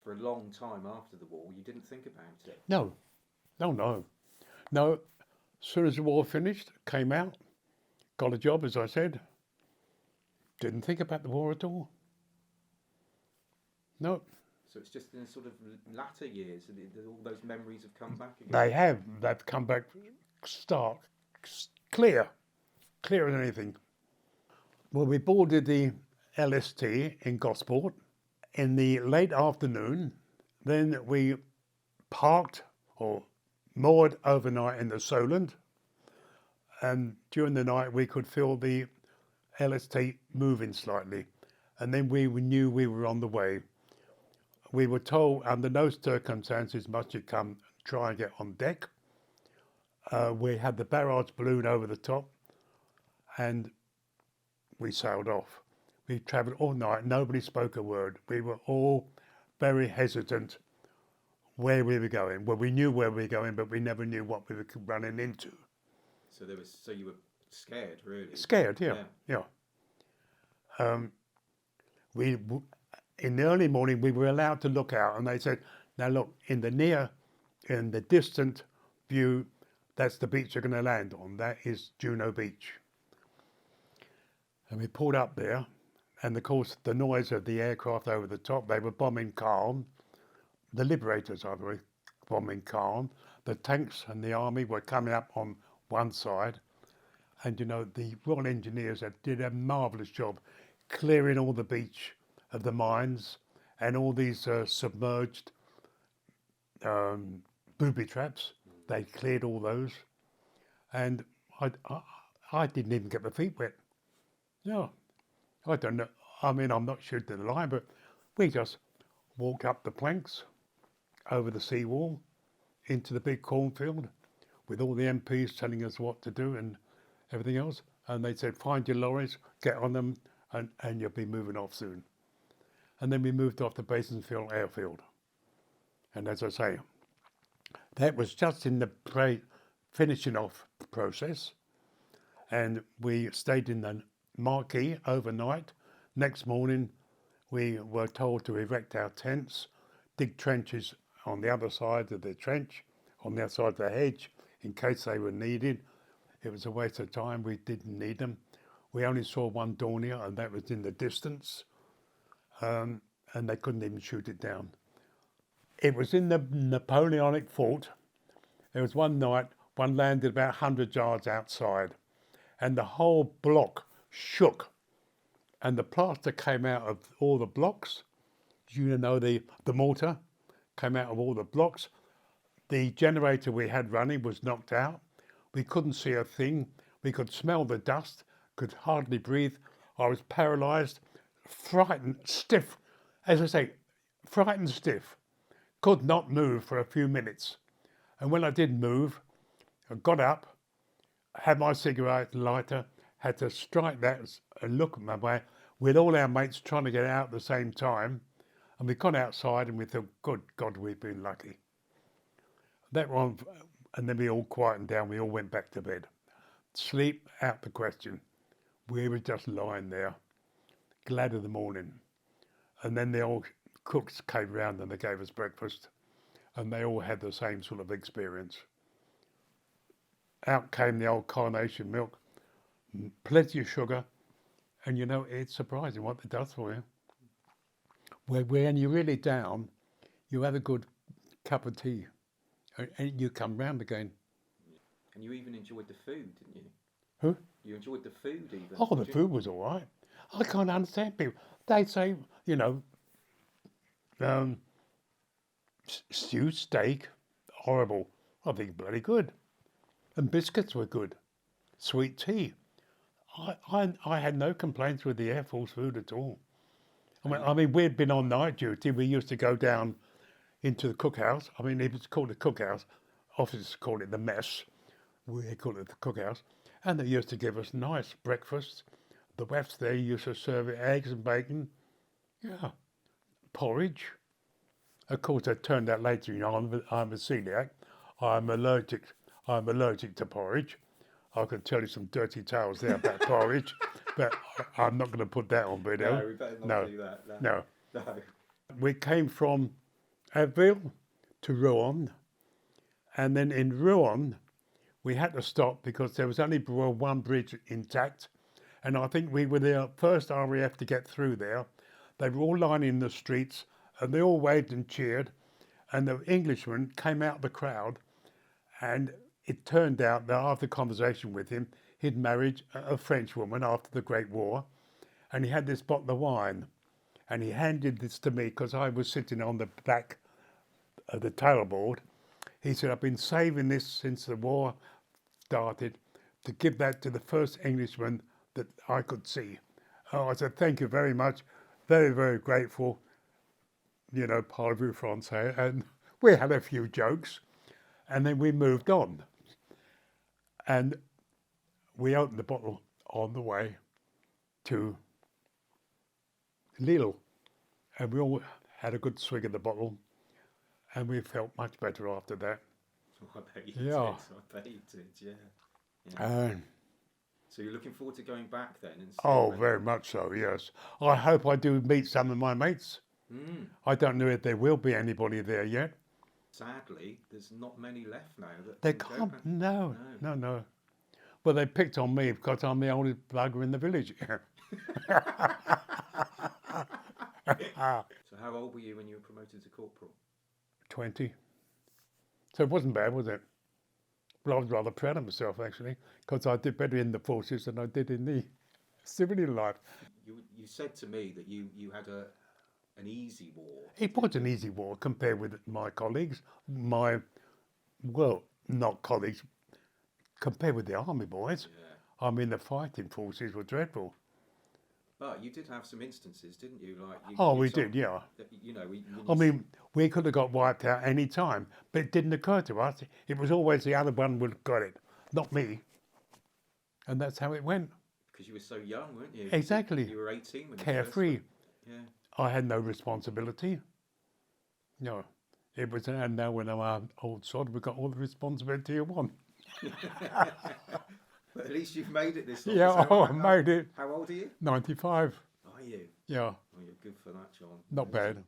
for a long time after the war, you didn't think about it. No, no. As soon as the war finished, came out, got a job, as I said. Didn't think about the war at all. No. So it's just in the sort of latter years that all those memories have come back again. They have. They've come back stark, clearer than anything. Well, we boarded the LST in Gosport in the late afternoon. Then we parked or moored overnight in the Solent. And during the night, we could feel the LST moving slightly. And then we knew we were on the way. We were told under no circumstances must you come try and get on deck. We had the barrage balloon over the top and we sailed off. We travelled all night, nobody spoke a word. We were all very hesitant where we were going. Well, we knew where we were going, but we never knew what we were running into. So you were scared, really? Scared, yeah. In the early morning, we were allowed to look out, and they said, now look, in the distant view, that's the beach you're going to land on. That is Juno Beach. And we pulled up there, and of course, the noise of the aircraft over the top, they were bombing Caen. The Liberators, I believe, bombing Caen. The tanks and the army were coming up on one side. And, you know, the Royal Engineers did a marvellous job clearing all the beach of the mines and all these submerged booby traps. They cleared all those. And I didn't even get my feet wet. No, I don't know. I mean, I'm not shooting the line, but we just walked up the planks, over the seawall, into the big cornfield, with all the MPs telling us what to do and everything else. And they said, find your lorries, get on them, and you'll be moving off soon. And then we moved off to Basingfield Airfield. And as I say, that was just in the finishing off process. And we stayed in the marquee overnight. Next morning, we were told to erect our tents, dig trenches on the other side of the trench, on the other side of the hedge, in case they were needed. It was a waste of time. We didn't need them. We only saw one Dornier, and that was in the distance. And they couldn't even shoot it down. It was in the Napoleonic fort. There was one night, one landed about 100 yards outside, and the whole block shook, and the plaster came out of all the blocks. You know, the mortar came out of all the blocks. The generator we had running was knocked out. We couldn't see a thing. We could smell the dust, could hardly breathe. I was paralysed, frightened, stiff. As I say, frightened, stiff. Could not move for a few minutes. And when I did move, I got up, had my cigarette lighter, had to strike that and look at my way, with all our mates trying to get out at the same time. And we got outside and we thought, good God, we've been lucky. That one, and then we all quietened down, we all went back to bed. Sleep out the question. We were just lying there, glad of the morning. And then the old cooks came round and they gave us breakfast, and they all had the same sort of experience. Out came the old carnation milk, plenty of sugar, and you know, it's surprising what it does for you. When you're really down, you have a good cup of tea, and you come round again. And you even enjoyed the food, didn't you? Who? You enjoyed the food even. Oh, the food was all right. I can't understand people. They say, you know, stewed steak, horrible. I think bloody good. And biscuits were good. Sweet tea. I had no complaints with the Air Force food at all. I mean, we'd been on night duty. We used to go down into the cookhouse. I mean, it was called the cookhouse. Officers called it the mess. We called it the cookhouse. And they used to give us nice breakfast. The Wefts there used to serve eggs and bacon. Yeah. Porridge. Of course, it turned out later, you know, I'm a celiac. I'm allergic to porridge. I could tell you some dirty tales there about porridge, but I'm not going to put that on video. No, we better not do that. No. We came from Abbeville to Rouen, and then in Rouen we had to stop because there was only one bridge intact, and I think we were the first RAF to get through there. They were all lining the streets, and they all waved and cheered, and the Englishman came out of the crowd, and it turned out that after conversation with him, he'd married a French woman after the Great War, and he had this bottle of wine, and he handed this to me because I was sitting on the back of the tailboard. He said, I've been saving this since the war started to give that to the first Englishman that I could see. Oh, I said, thank you very much. Very, very grateful. You know, parlez-vous français. And we had a few jokes, and then we moved on. And we opened the bottle on the way to Lille, and we all had a good swig of the bottle, and we felt much better after that. I bet you did. I bet you did, yeah. So you're looking forward to going back then? And very much so, yes. I hope I do meet some of my mates. I don't know if there will be anybody there yet. Sadly, there's not many left now. They can't, no. Well, they picked on me because I'm the oldest bugger in the village. So how old were you when you were promoted to corporal? 20. So it wasn't bad, was it? Well, I was rather proud of myself, actually, because I did better in the forces than I did in the civilian life. You said to me that you had an easy war. It was an easy war compared with my colleagues. Not colleagues, compared with the army boys. Yeah. I mean, the fighting forces were dreadful. But you did have some instances, didn't you? We did, yeah. You know, we could have got wiped out any time, but it didn't occur to us. It was always the other one would have got it, not me. And that's how it went. Because you were so young, weren't you? Exactly. You were 18 when carefree. You first went. Yeah. I had no responsibility. No. It was, and now when I'm old sod, we've got all the responsibility you want. But at least you've made it this long. Yeah, I made it. How old are you? 95. Are you? Yeah. Oh, you're good for that, John. Not bad.